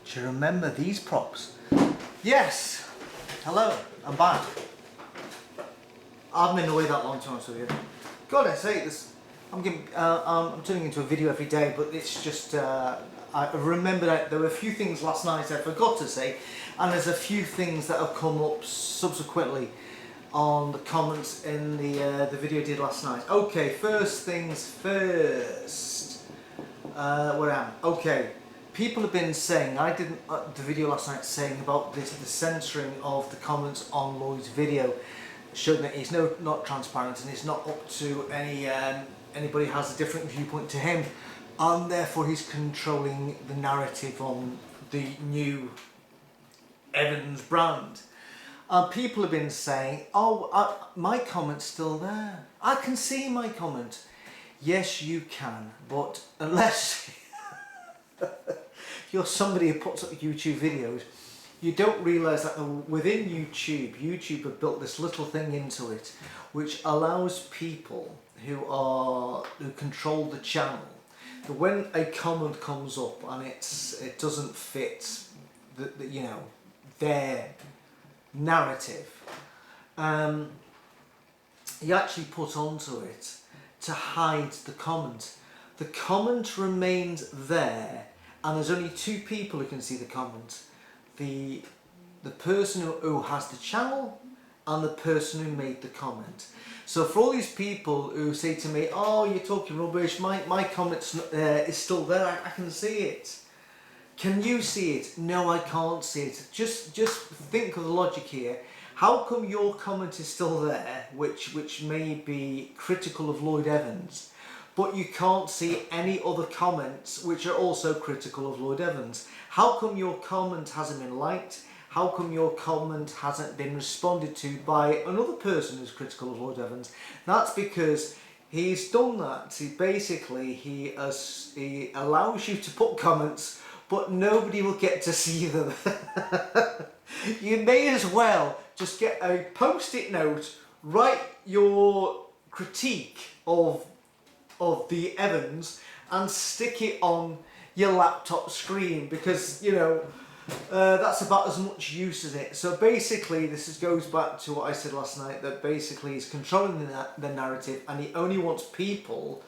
Do you remember these props? Yes! Hello, I'm back. I haven't been away that long, to be honest with you. God, I say this. I'm turning into a video every day, but it's just, I remember that there were a few things last night I forgot to say, and there's a few things that have come up subsequently on the comments in the video I did last night. Okay, first things first. Where am I? Okay. People have been saying, I did the video last night saying about the censoring of the comments on Lloyd's video, showing that he's not transparent and it's not up to anybody has a different viewpoint to him, and therefore he's controlling the narrative on the new Evans brand. People have been saying, oh, my comment's still there. I can see my comment. Yes, you can, but unless you're somebody who puts up YouTube videos, you don't realise that within YouTube have built this little thing into it which allows people who control the channel, that when a comment comes up and it doesn't fit their narrative, you actually put onto it to hide the comment. The comment remains there, and there's only two people who can see the comment. The person who has the channel and the person who made the comment. So for all these people who say to me, oh, you're talking rubbish, my comment is still there, I can see it. Can you see it? No, I can't see it. Just think of the logic here. How come your comment is still there, which may be critical of Lloyd Evans, but you can't see any other comments which are also critical of Lloyd Evans? How come your comment hasn't been liked? How come your comment hasn't been responded to by another person who's critical of Lloyd Evans? That's because he's done that. He allows you to put comments, but nobody will get to see them. You may as well just get a post-it note, write your critique of the Evans and stick it on your laptop screen, because that's about as much use as it. So basically this goes back to what I said last night, that basically he's controlling the narrative, and he only wants people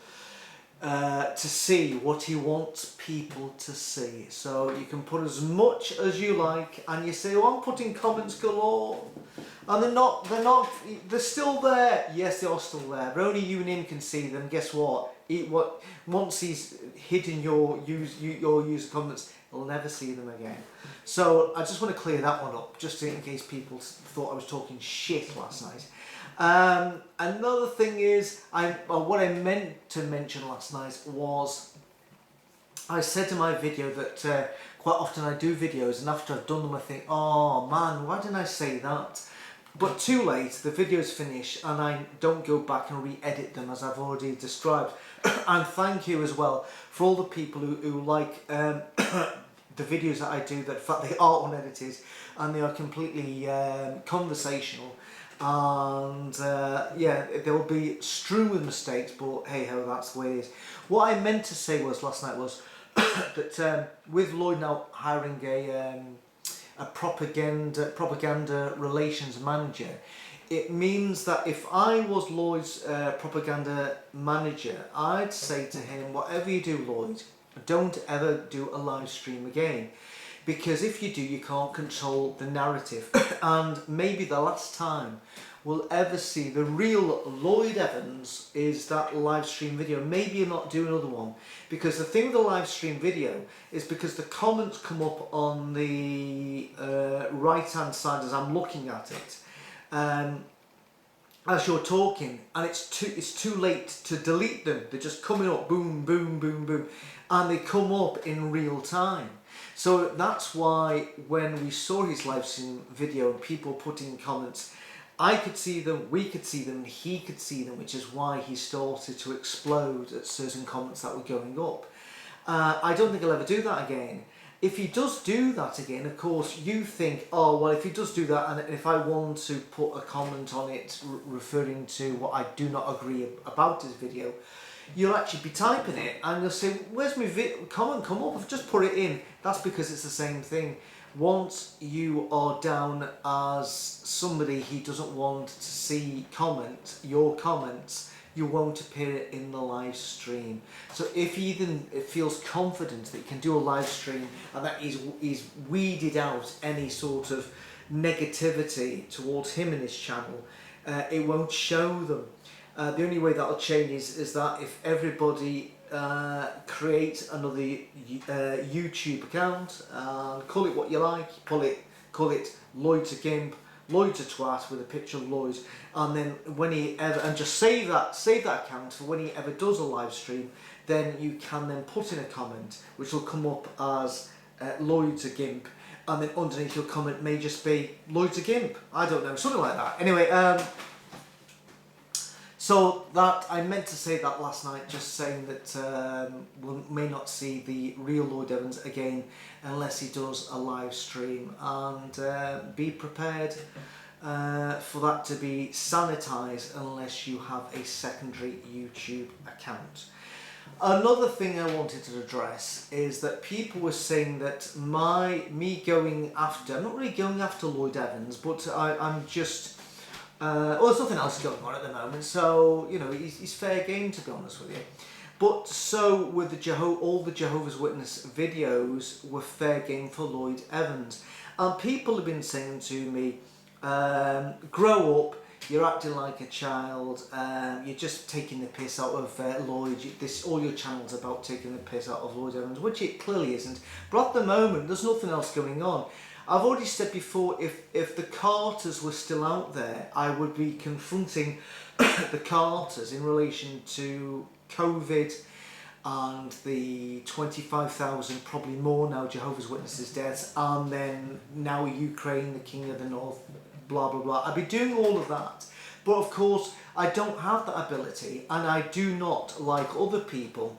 to see what he wants people to see. So you can put as much as you like, and you say, oh, I'm putting comments galore, and they're still there. Yes, they are still there, but only you and him can see them. Guess what? Once he's hidden your user comments, he'll never see them again. So I just want to clear that one up, just in case people thought I was talking shit last night. Another thing is, what I meant to mention last night was, I said in my video that quite often I do videos, and after I've done them I think, oh man, why didn't I say that? But too late, the video's finished and I don't go back and re-edit them, as I've already described. And thank you as well for all the people who like the videos that I do, that in fact they are unedited and they are completely conversational. And yeah, they will be strewn with mistakes, but hey ho, that's the way it is. What I meant to say last night was that with Lloyd now hiring a propaganda relations manager, it means that if I was Lloyd's propaganda manager, I'd say to him, whatever you do, Lloyd, don't ever do a live stream again. Because if you do, you can't control the narrative. And maybe the last time we'll ever see the real Lloyd Evans is that live stream video. Maybe you'll not do another one. Because the thing with the live stream video is, because the comments come up on the right hand side as I'm looking at it, as you're talking, and it's too late to delete them. They're just coming up, boom, boom, boom, boom, and they come up in real time. So that's why when we saw his live stream video and people putting comments, I could see them, we could see them, and he could see them, which is why he started to explode at certain comments that were going up. I don't think he'll ever do that again. If he does do that again, of course, you think, oh, well, if he does do that, and if I want to put a comment on it referring to what I do not agree about his video, you'll actually be typing it and you'll say, where's my comment come up? I've just put it in. That's because it's the same thing. Once you are down as somebody who doesn't want to see your comments, you won't appear in the live stream. So if he then feels confident that he can do a live stream and that he's weeded out any sort of negativity towards him and his channel, it won't show them. The only way that'll change is that if everybody create another YouTube account and call it what you like, call it Lloyd's a Gimp, Lloyd's a Twat with a picture of Lloyd's, and then when he ever, and just save that account for when he ever does a live stream, then you can then put in a comment which will come up as Lloyd's a Gimp, and then underneath your comment may just be Lloyd's a Gimp, I don't know, something like that. Anyway, so that, I meant to say that last night, just saying that we may not see the real Lloyd Evans again unless he does a live stream, and be prepared for that to be sanitised unless you have a secondary YouTube account. Another thing I wanted to address is that people were saying that me going after, I'm not really going after Lloyd Evans, but I'm just, well, there's nothing else going on at the moment, so, you know, he's fair game, to be honest with you. But so with all the Jehovah's Witness videos were fair game for Lloyd Evans. And people have been saying to me, grow up, you're acting like a child, you're just taking the piss out of Lloyd, all your channel's about taking the piss out of Lloyd Evans, which it clearly isn't. But at the moment, there's nothing else going on. I've already said before, if the Carters were still out there, I would be confronting the Carters in relation to COVID and the 25,000, probably more now, Jehovah's Witnesses deaths, and then now Ukraine, the King of the North, blah, blah, blah. I'd be doing all of that. But of course, I don't have that ability, and I do not, like other people,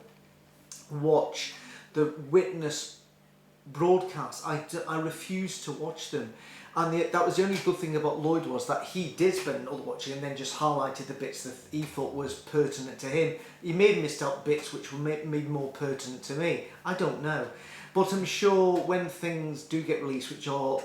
watch the Witness broadcasts. I refuse to watch them, and that was the only good thing about Lloyd, was that he did spend all watching and then just highlighted the bits that he thought was pertinent to him. He may have missed out bits which were maybe more pertinent to me, I don't know, but I'm sure when things do get released which are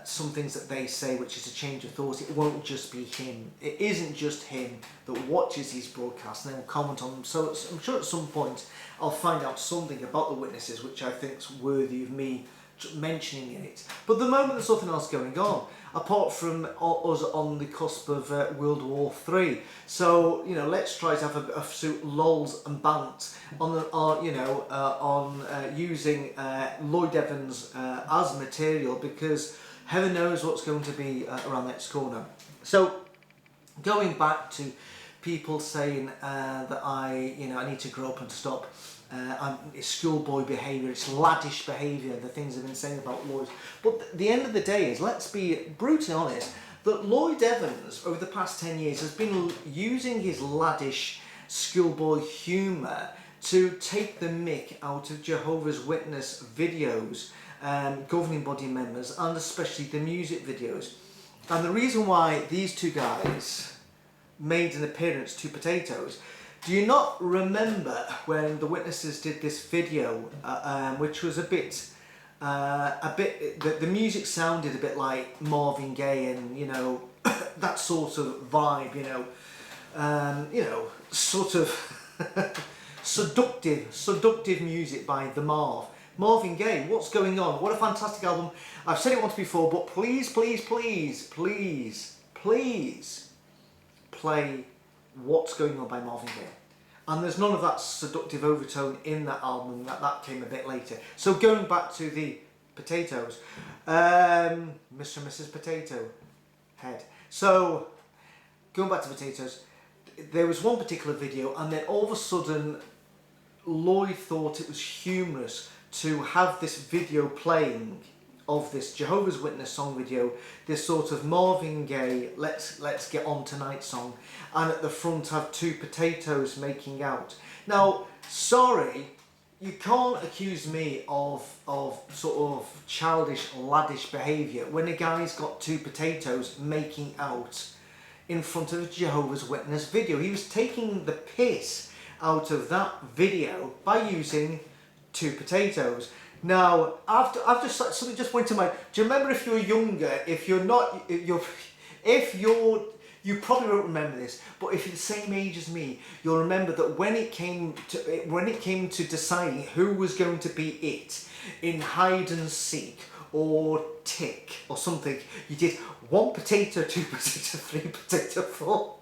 some things that they say which is a change of thought, it won't just be him. It isn't just him that watches these broadcasts and then will comment on them. So I'm sure at some point I'll find out something about the witnesses which I think's worthy of me mentioning in it. But at the moment there's nothing else going on apart from us on the cusp of World War III. So, you know, let's try to have a few lols and bants on using Lloyd Evans as material, because heaven knows what's going to be around the next corner. So going back to people saying that I need to grow up and stop it's schoolboy behaviour, it's laddish behaviour, the things I've been saying about Lloyd. But the end of the day is, let's be brutally honest, that Lloyd Evans over the past 10 years has been using his laddish schoolboy humour to take the mick out of Jehovah's Witness videos, governing body members, and especially the music videos. And the reason why these two guys made an appearance to Potatoes, do you not remember when the Witnesses did this video, which was the music sounded a bit like Marvin Gaye and, you know, that sort of vibe, sort of seductive music by the Marvin Gaye. What's going on? What a fantastic album. I've said it once before, but please, please, please, please, please play What's Going On by Marvin Gaye. And there's none of that seductive overtone in that album, that came a bit later. So going back to the Potatoes, Mr. and Mrs. Potato Head. So going back to Potatoes, there was one particular video, and then all of a sudden Lloyd thought it was humorous to have this video playing of this Jehovah's Witness song video, this sort of Marvin Gaye let's get on tonight song, and at the front have two potatoes making out. Now, sorry, you can't accuse me of sort of childish, laddish behaviour when a guy's got two potatoes making out in front of a Jehovah's Witness video. He was taking the piss out of that video by using 2 potatoes. Now, I've just something just went to mind. Do you remember, if you're younger, if you're not, you probably won't remember this, but if you're the same age as me, you'll remember that when it came to deciding who was going to be it in hide and seek or tick or something, you did 1 potato, 2 potato, 3 potato, 4.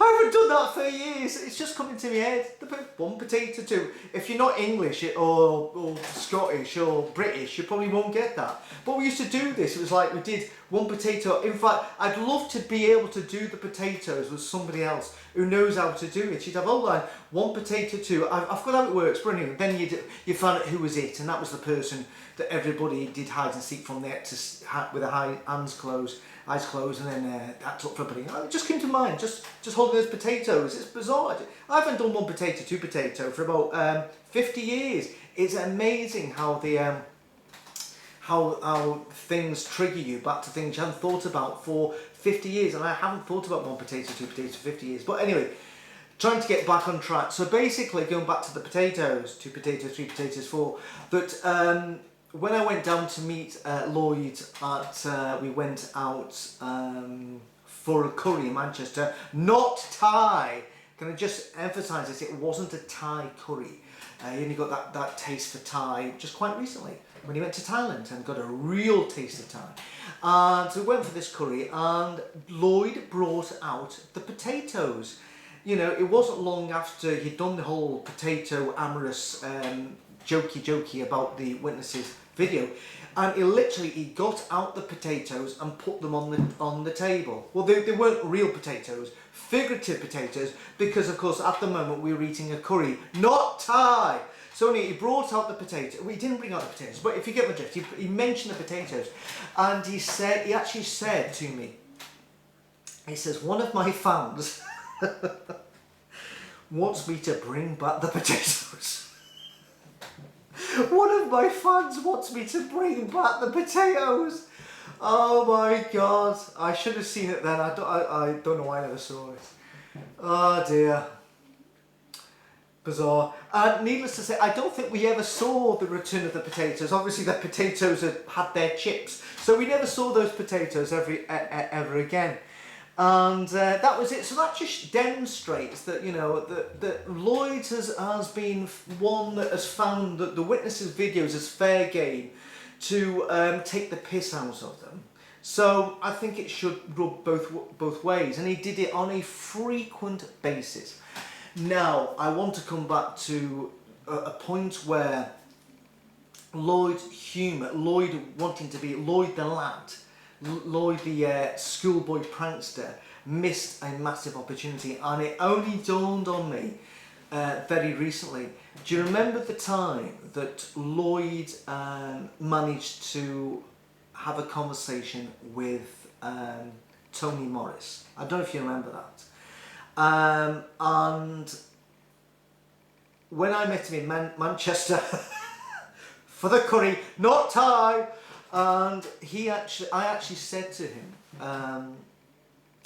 I haven't done that for years. It's just coming to my head. 1 potato, 2. If you're not English or Scottish or British, you probably won't get that. But we used to do this. It was like we did 1 potato. In fact, I'd love to be able to do the potatoes with somebody else who knows how to do it. You'd have, oh, like 1 potato, 2. I've got how it works, but anyway, then you found out who was it, and that was the person that everybody did hide and seek from there with their eyes closed, and then that's up for everybody. It just came to mind, just holding those potatoes. It's bizarre. I haven't done 1 potato, 2 potato for about 50 years. It's amazing how the how things trigger you back to things you haven't thought about for 50 years, and I haven't thought about 1 potato, 2 potatoes for 50 years. But anyway, trying to get back on track. So basically, going back to the potatoes, 2 potatoes, 3 potatoes, 4. That when I went down to meet Lloyd we went out for a curry in Manchester, not Thai. Can I just emphasise this? It wasn't a Thai curry. He only got that taste for Thai just quite recently when he went to Thailand and got a real taste of Thai. And so we went for this curry, and Lloyd brought out the potatoes. You know, it wasn't long after he'd done the whole potato amorous jokey about the witnesses video, and he got out the potatoes and put them on the table. Well, they weren't real potatoes, figurative potatoes, because of course at the moment we were eating a curry, not Thai. So he brought out the potato. Well, he didn't bring out the potatoes, but if you get my drift, he mentioned the potatoes, and he actually said to me, he says, one of my fans wants me to bring back the potatoes. One of my fans wants me to bring back the potatoes. Oh my God! I should have seen it then. I don't know why I never saw it. Oh dear. Bizarre. And needless to say, I don't think we ever saw the return of the potatoes. Obviously, the potatoes had their chips, so we never saw those potatoes ever again. And that was it. So that just demonstrates that, you know, that Lloyd has been one that has found that the witnesses' videos as fair game to take the piss out of them. So I think it should rub both ways, and he did it on a frequent basis. Now I want to come back to a point where Lloyd's humour, Lloyd wanting to be Lloyd the lad, Lloyd the schoolboy prankster, missed a massive opportunity, and it only dawned on me very recently. Do you remember the time that Lloyd managed to have a conversation with Tony Morris? I don't know if you remember that. And when I met him in Manchester for the curry, not Thai, and I actually said to him,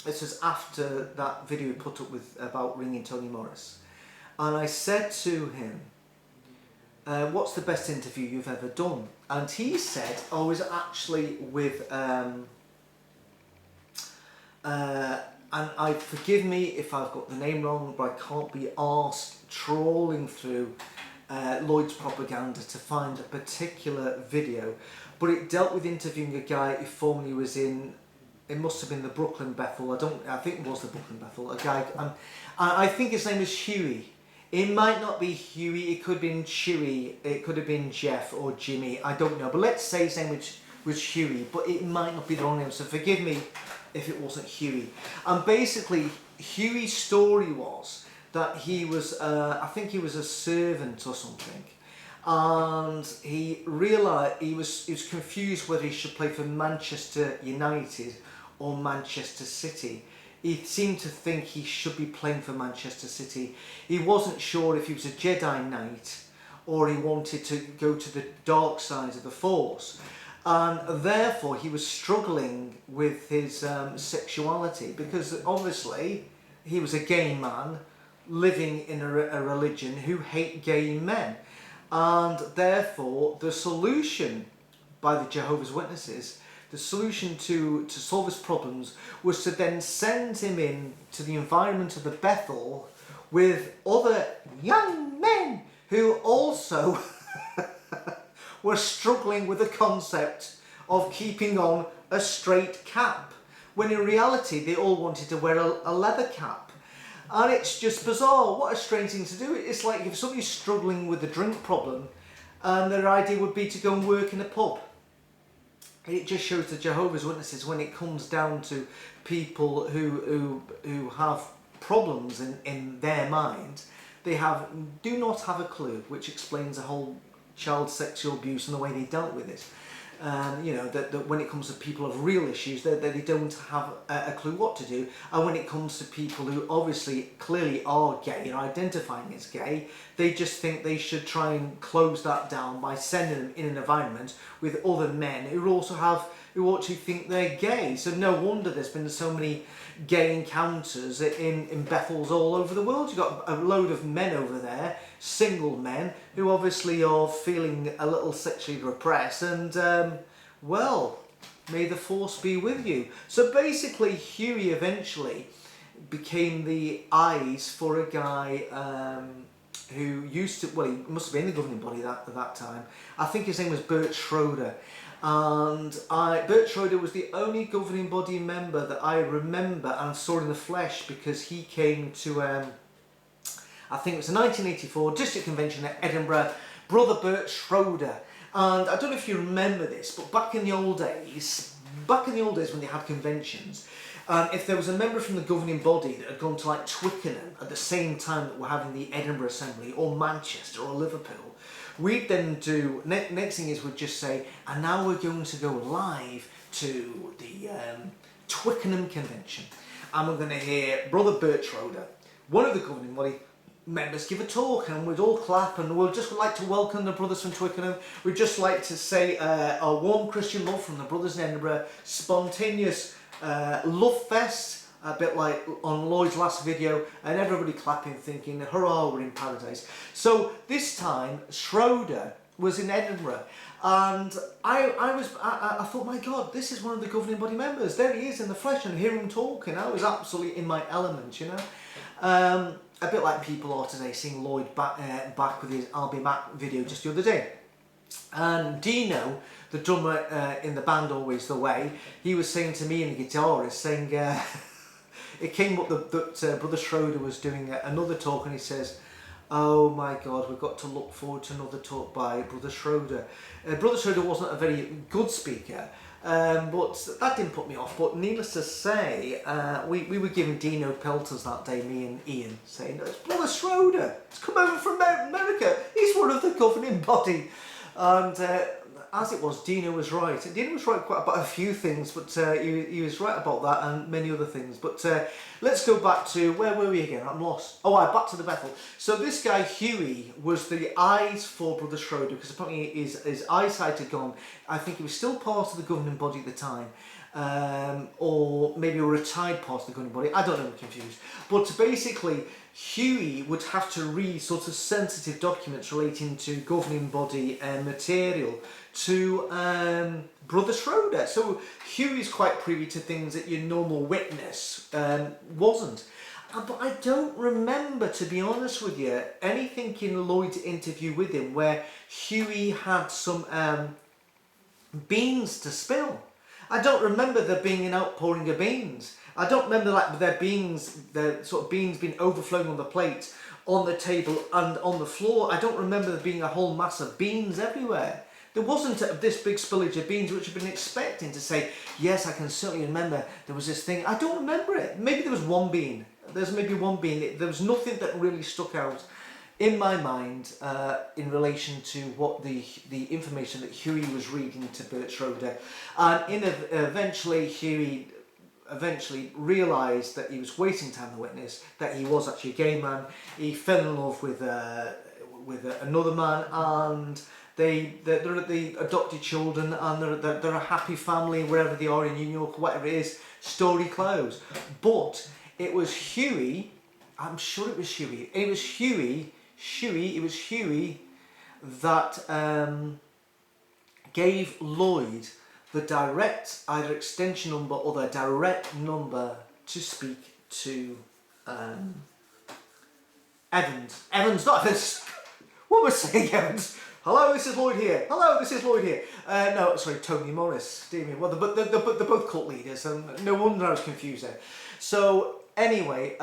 this was after that video he put up about ringing Tony Morris, and I said to him, what's the best interview you've ever done? And he said, oh, it was actually with and forgive me if I've got the name wrong, but I can't be arsed trawling through Lloyd's propaganda to find a particular video, but it dealt with interviewing a guy who formerly was in, it must have been the Brooklyn Bethel, I think it was the Brooklyn Bethel, a guy, and I think his name was Huey. It might not be Huey, it could have been Chewy, it could have been Jeff or Jimmy, I don't know, but let's say his name was Huey, but it might not be the wrong name, so forgive me if it wasn't Huey. And basically, Huey's story was that he was, I think he was a servant or something, and he realised, he was confused whether he should play for Manchester United or Manchester City. He seemed to think he should be playing for Manchester City. He wasn't sure if he was a Jedi Knight or he wanted to go to the dark side of the Force. and therefore he was struggling with his sexuality, because obviously he was a gay man living in a religion who hate gay men, and therefore the solution by the Jehovah's Witnesses, the solution to solve his problems, was to then send him in to the environment of the Bethel with other young men who also were struggling with the concept of keeping on a straight cap, when in reality they all wanted to wear a leather cap. And it's just bizarre. What a strange thing to do. It's like if somebody's struggling with a drink problem and their idea would be to go and work in a pub. It just shows the Jehovah's Witnesses, when it comes down to people who have problems in their mind, they do not have a clue, which explains the whole child sexual abuse and the way they dealt with it. You know, that when it comes to people of real issues, that they don't have a clue what to do. And when it comes to people who obviously clearly are gay and identifying as gay, they just think they should try and close that down by sending them in an environment with other men who actually think they're gay. So no wonder there's been so many gay encounters in Bethels all over the world. You've got a load of men over there, single men, who obviously are feeling a little sexually repressed, and well, may the force be with you. So basically Huey eventually became the eyes for a guy who used to, well, he must have been in the governing body at that time. I think his name was Bert Schroeder. And Bert Schroeder was the only governing body member that I remember and saw in the flesh, because he came to, I think it was the 1984 District Convention at Edinburgh, Brother Bert Schroeder. And I don't know if you remember this, but back in the old days when they had conventions, if there was a member from the governing body that had gone to like Twickenham at the same time that we're having the Edinburgh Assembly, or Manchester or Liverpool, we'd then do, next thing is we'd just say, and now we're going to go live to the Twickenham Convention, and we're going to hear Brother Bert Schroeder, one of the governing body members, give a talk, and we'd all clap, and we'd just like to welcome the brothers from Twickenham. We'd just like to say a warm Christian love from the brothers in Edinburgh, spontaneous love fest, a bit like on Lloyd's last video, and everybody clapping, thinking, hurrah, we're in paradise. So this time, Schroeder was in Edinburgh, and I thought, my God, this is one of the governing body members. There he is in the flesh, and hear him talking. I was absolutely in my element, you know. A bit like people are today, seeing Lloyd back with his I'll Be Back video just the other day. And Dino, the drummer in the band Always the Way, he was saying to me and the guitarist, saying, it came up that Brother Schroeder was doing another talk, and he says, oh my God, we've got to look forward to another talk by Brother Schroeder. Brother Schroeder wasn't a very good speaker, but that didn't put me off. But needless to say, we were giving Dino pelters that day, me and Ian, saying, it's Brother Schroeder, he's come over from America, he's one of the governing body. And as it was, Dino was right. Dino was right quite about a few things, but he was right about that and many other things. But let's go back to, where were we again? I'm lost. Oh, back to the Bethel. So this guy, Huey, was the eyes for Brother Schroeder, because apparently his eyesight had gone. I think he was still part of the governing body at the time. Or maybe a retired part of the governing body. I don't know, I'm confused. But basically, Huey would have to read sort of sensitive documents relating to governing body material to Brother Schroeder. So Huey's quite privy to things that your normal witness wasn't. But I don't remember, to be honest with you, anything in Lloyd's interview with him where Huey had some beans to spill. I don't remember there being an outpouring of beans. I don't remember like the sort of beans being overflowing on the plate, on the table and on the floor. I don't remember there being a whole mass of beans everywhere. There wasn't this big spillage of beans, which I've been expecting to say, yes, I can certainly remember there was this thing. I don't remember it. Maybe there was one bean. There's maybe one bean. There was nothing that really stuck out in my mind in relation to what the information that Huey was reading to Bert Schroeder. And eventually Huey realised that he was wasting time to witness, that he was actually a gay man. He fell in love with another man, and they're the adopted children, and they're a happy family wherever they are in New York, whatever it is. Story closed. But it was Huey. I'm sure it was Huey. It was Huey. It was Huey that gave Lloyd the direct either extension number or the direct number to speak to Evans. Evans, not Evans. What was I saying, Evans? Hello, this is Lloyd here. Hello, this is Lloyd here. No, sorry, Tony Morris. Dear me. Well, they're both cult leaders, and no wonder I was confused there. So, anyway,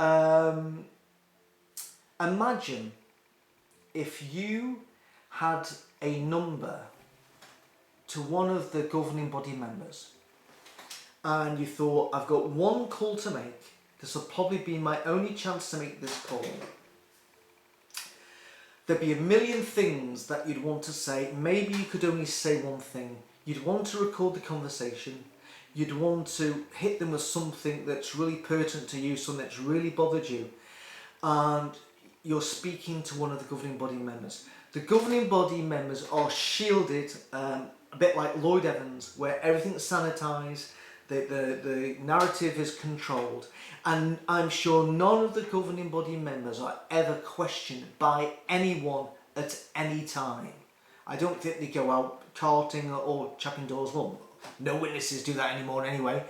imagine if you had a number to one of the governing body members and you thought, I've got one call to make, this will probably be my only chance to make this call. There'd be a million things that you'd want to say. Maybe you could only say one thing. You'd want to record the conversation. You'd want to hit them with something that's really pertinent to you, something that's really bothered you. And you're speaking to one of the governing body members. The governing body members are shielded, a bit like Lloyd Evans, where everything's sanitised, the narrative is controlled, and I'm sure none of the governing body members are ever questioned by anyone at any time. I don't think they go out carting or chapping doors. Well, no witnesses do that anymore anyway.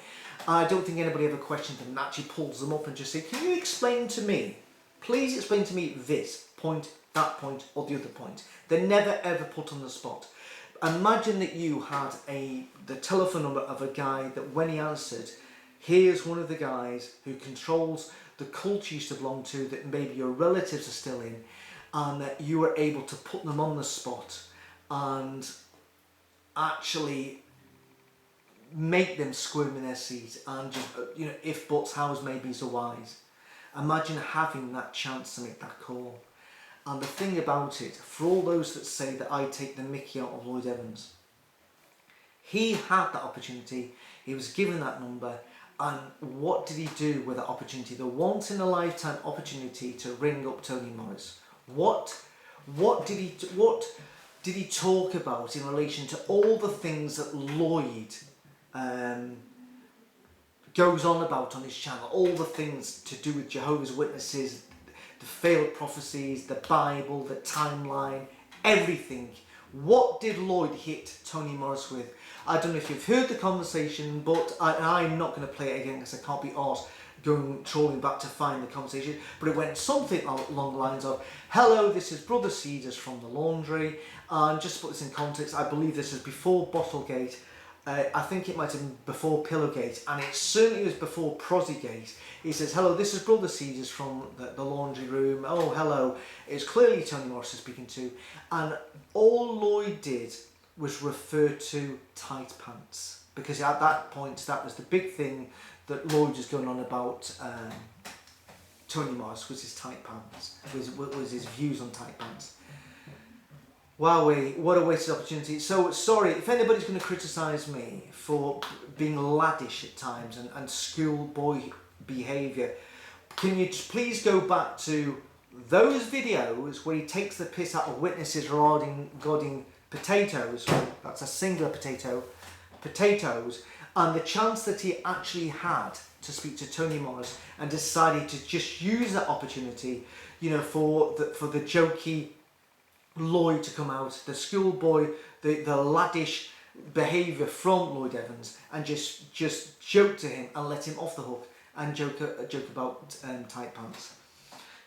I don't think anybody ever questions them and actually pulls them up and just say, can you explain to me, please explain to me this point, that point, or the other point. They're never ever put on the spot. Imagine that you had the telephone number of a guy that when he answered, here's one of the guys who controls the cult you used to belong to that maybe your relatives are still in, and that you were able to put them on the spot and actually make them squirm in their seats and just, if buts, hows, maybes or whys. Imagine having that chance to make that call. And the thing about it, for all those that say that I take the mickey out of Lloyd Evans, he had that opportunity, he was given that number, and what did he do with that opportunity? The once in a lifetime opportunity to ring up Tony Morris. What did he talk about in relation to all the things that Lloyd goes on about on his channel, all the things to do with Jehovah's Witnesses, the failed prophecies, the Bible, the timeline, everything. What did Lloyd hit Tony Morris with? I don't know if you've heard the conversation, but I'm not going to play it again because I can't be arsed trawling back to find the conversation. But it went something along the lines of, hello, this is Brother Cedars from the laundry. And just to put this in context, I believe this is before Bottlegate. I think it might have been before Pillowgate, and it certainly was before Prozziegate. He says, hello, this is Brother Cedars from the laundry room. Oh, hello. It's clearly Tony Morris is speaking to. And all Lloyd did was refer to tight pants, because at that point, that was the big thing that Lloyd was going on about Tony Morris, was his tight pants, was his views on tight pants. Wowee, what a wasted opportunity. So, sorry, if anybody's going to criticise me for being laddish at times and schoolboy behaviour, can you just please go back to those videos where he takes the piss out of witnesses regarding potatoes, that's a singular potato, potatoes, and the chance that he actually had to speak to Tony Morris and decided to just use that opportunity, for the jokey Lloyd to come out, the schoolboy, the laddish behaviour from Lloyd Evans, and just joke to him and let him off the hook and joke about tight pants.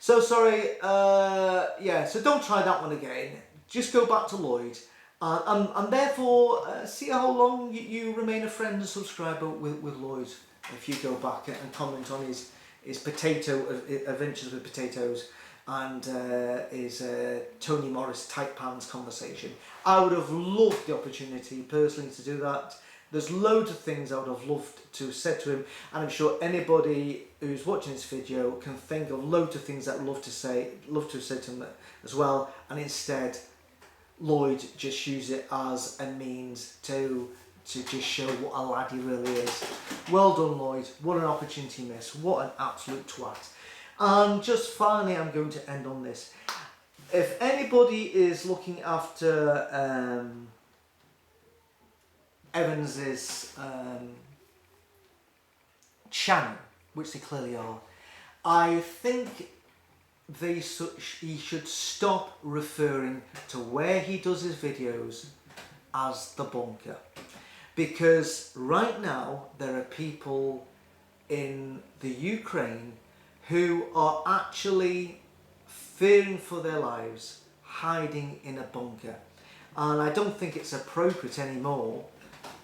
So sorry, so don't try that one again. Just go back to Lloyd, and therefore see how long you remain a friend and subscriber with Lloyd if you go back and comment on his potato adventures with potatoes and his Tony Morris tight pants conversation. I would have loved the opportunity personally to do that. There's loads of things I would have loved to have said to him, and I'm sure anybody who's watching this video can think of loads of things that I'd love to have said to him as well, and instead Lloyd just used it as a means to just show what a lad he really is. Well done, Lloyd. What an opportunity miss. What an absolute twat. And just finally, I'm going to end on this. if anybody is looking after Evans's channel, which they clearly are, I think he should stop referring to where he does his videos as the bunker, because right now there are people in the Ukraine who are actually fearing for their lives, hiding in a bunker, and I don't think it's appropriate anymore,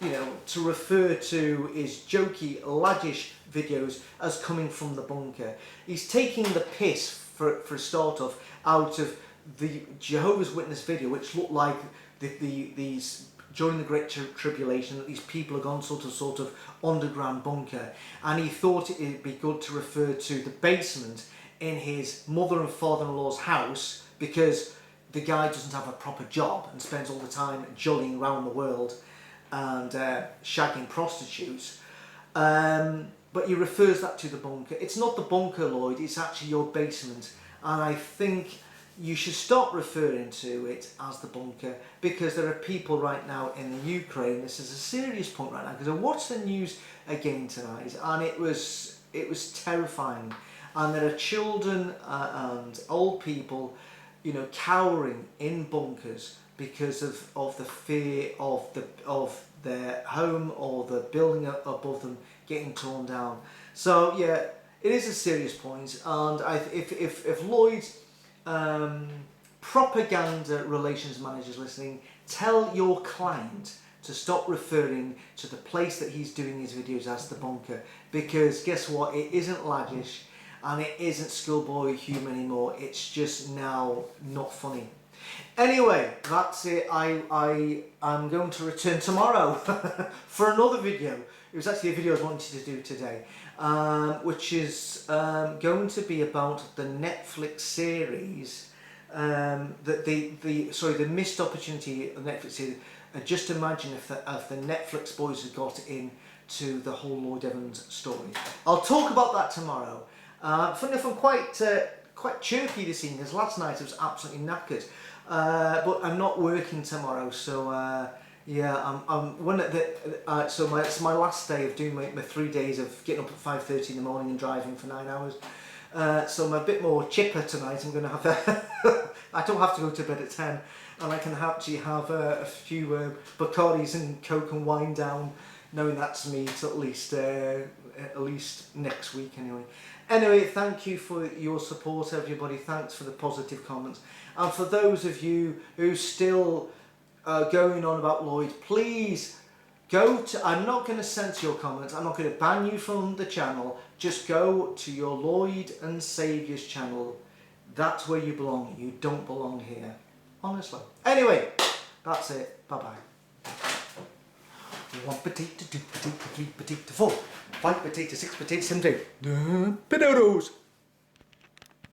you know, to refer to his jokey, laddish videos as coming from the bunker. He's taking the piss, for a start off, out of the Jehovah's Witness video, which looked like these during the Great Tribulation, that these people had gone sort of underground bunker, and he thought it'd be good to refer to the basement in his mother and father-in-law's house, because the guy doesn't have a proper job and spends all the time jollying around the world and shagging prostitutes. But he refers that to the bunker. It's not the bunker, Lloyd, it's actually your basement. And I think you should stop referring to it as the bunker, because there are people right now in the Ukraine. This is a serious point right now, because I watched the news again tonight, and it was terrifying. And there are children and old people, you know, cowering in bunkers because of the fear of their home or the building above them getting torn down. So yeah, it is a serious point, and if Lloyd's propaganda relations managers listening, tell your client to stop referring to the place that he's doing his videos as the bunker, because guess what, it isn't laddish and it isn't schoolboy humour anymore. It's just now not funny. Anyway, that's it. I'm going to return tomorrow for another video. It was actually a video I wanted to do today, which is going to be about the Netflix series, the missed opportunity of Netflix series. Just imagine if the Netflix boys had got into the whole Lloyd Evans story. I'll talk about that tomorrow. Funny enough, I'm quite chirpy this evening, because last night I was absolutely knackered. But I'm not working tomorrow, so yeah, it's my last day of doing my 3 days of getting up at 5:30 in the morning and driving for 9 hours. So I'm a bit more chipper tonight. I'm going to have I don't have to go to bed at 10, and I can actually have a few Bacardis and Coke and wine down, knowing that's me till at least next week anyway. Anyway, thank you for your support, everybody. Thanks for the positive comments. And for those of you who still going on about Lloyd, please go to, I'm not going to censor your comments, I'm not going to ban you from the channel, just go to your Lloyd and Saviour's channel. That's where you belong. You don't belong here. Honestly. Anyway, that's it. Bye-bye. 1 potato, 2 potato, 3 potato, 4, 5 potato, 6 potato, 7 potato. Potatoes!